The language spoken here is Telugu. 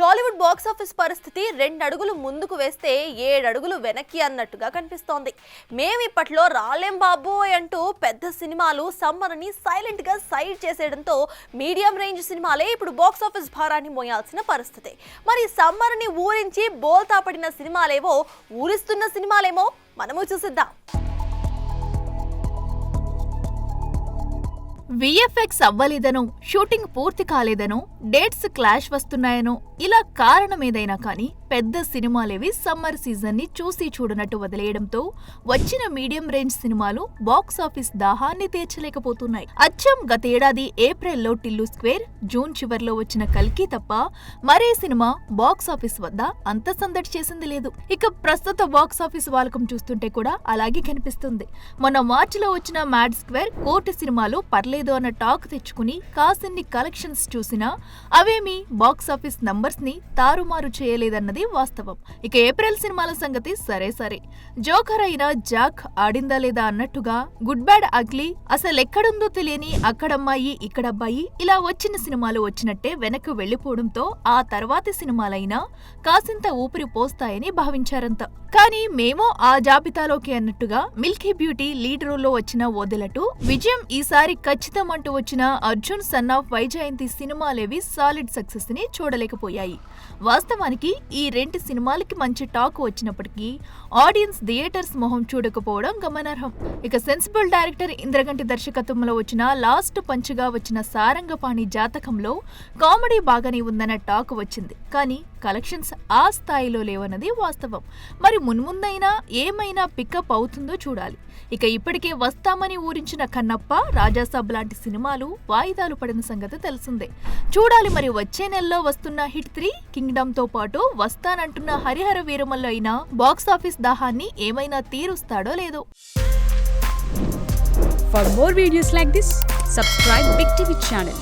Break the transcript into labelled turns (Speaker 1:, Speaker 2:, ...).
Speaker 1: టాలీవుడ్ బాక్స్ ఆఫీస్ పరిస్థితి 2 అడుగులు ముందుకు వేస్తే 7 అడుగులు వెనక్కి అన్నట్టుగా కనిపిస్తోంది. మేమిప్పట్లో రాలేం బాబోయ్ అంటూ పెద్ద సినిమాలు సమ్మర్ని సైలెంట్ గా సైడ్ చేసేయడంతో మీడియం రేంజ్ సినిమాలే ఇప్పుడు బాక్స్ ఆఫీస్ భారాన్ని మోయాల్సిన పరిస్థితి. మరి సమ్మర్ని ఊరించి బోల్తా పడిన సినిమాలేవో, ఊరిస్తున్న సినిమాలేమో మనము చూసిద్దాం.
Speaker 2: విఎఫ్ఎక్స్ అవ్వలేదనో, షూటింగ్ పూర్తి కాలేదనో, డేట్స్ క్లాష్ వస్తున్నాయనో, ఇలా కారణం ఏదైనా కానీ పెద్ద సినిమాలేవి సమ్మర్ సీజన్ ని చూసి చూడనట్టు వదిలేయడంతో వచ్చిన మీడియం రేంజ్ సినిమాలు బాక్స్ ఆఫీస్ దాహాన్ని తీర్చలేకపోతున్నాయి. అచ్చం గతేడాది ఏప్రిల్లో టిల్లు స్క్వేర్, జూన్ చివర్లో వచ్చిన కల్కి తప్ప మరే సినిమా బాక్స్ ఆఫీస్ వద్ద అంత సందడి చేసింది లేదు. ఇక ప్రస్తుత బాక్స్ ఆఫీస్ వాలకం చూస్తుంటే కూడా అలాగే కనిపిస్తుంది. మొన్న మార్చిలో వచ్చిన మ్యాడ్ స్క్వేర్, కోర్టు సినిమాలు పర్లేదు అన్న టాక్ తెచ్చుకుని కాసిన్ని కలెక్షన్స్ చూసినా అవేమీ బాక్స్ ఆఫీస్ నంబర్స్ ని తారుమారు చేయలేదన్నది వాస్తవం. ఇక ఏప్రిల్ సినిమాల సంగతి సరే, జోకర్ అయినా జాక్ ఆడిందా లేదా అన్నట్టుగా గుడ్ బ్యాడ్ అగ్లీ, అసలెక్కడుందో తెలియని అక్కడమ్మాయి ఇక్కడబ్బాయి, ఇలా వచ్చిన సినిమాలు వచ్చినట్టే వెనక్కి వెళ్లిపోవడంతో ఆ తర్వాతి సినిమాలైనా కాసింత ఊపిరి పోస్తాయని భావించారంతా. కానీ మేమో ఆ జాబితాలోకి అన్నట్టుగా మిల్కీ బ్యూటీ లీడ్ రోల్లో వచ్చిన వదిలటు, విజయం ఈసారి ఖచ్చితం అంటూ వచ్చిన అర్జున్ సన్ ఆఫ్ వైజయంతి సినిమాలేవి సాలిడ్ సక్సెస్ ని చూడలేకపోయాయి. వాస్తవానికి ఈ 2 సినిమాలకి మంచి టాక్ వచ్చినప్పటికీ ఆడియన్స్ థియేటర్స్ మొహం చూడకపోవడం గమనార్హం. ఇక సెన్సిబుల్ డైరెక్టర్ ఇంద్రగంటి దర్శకత్వంలో వచ్చిన లాస్ట్ పంచ్గా వచ్చిన సారంగపాణి జాతకంలో కామెడీ బాగానే ఉందన్న టాక్ వచ్చింది. కానీ కలెక్షన్స్ ఆ స్థాయిలో లేవన్నది వాస్తవం. మరి మున్ముందైనా ఏమైనా పికప్ అవుతుందో చూడాలి. ఇక ఇప్పటికే వస్తామని ఊరించిన కన్నప్ప, రాజాసాబ్ లాంటి సినిమాలు వాయిదాలు పడిన సంగతి తెలిసిందే. చూడాలి మరి వచ్చే నెలలో వస్తున్న హిట్ 3, కింగ్డమ్ తో పాటు వస్తానంటున్న హరిహర వీరమల్లు అయినా బాక్స్ ఆఫీస్ దాహాన్ని ఏమైనా తీరుస్తాడో లేదో.
Speaker 3: For more videos like this, subscribe Big TV channel.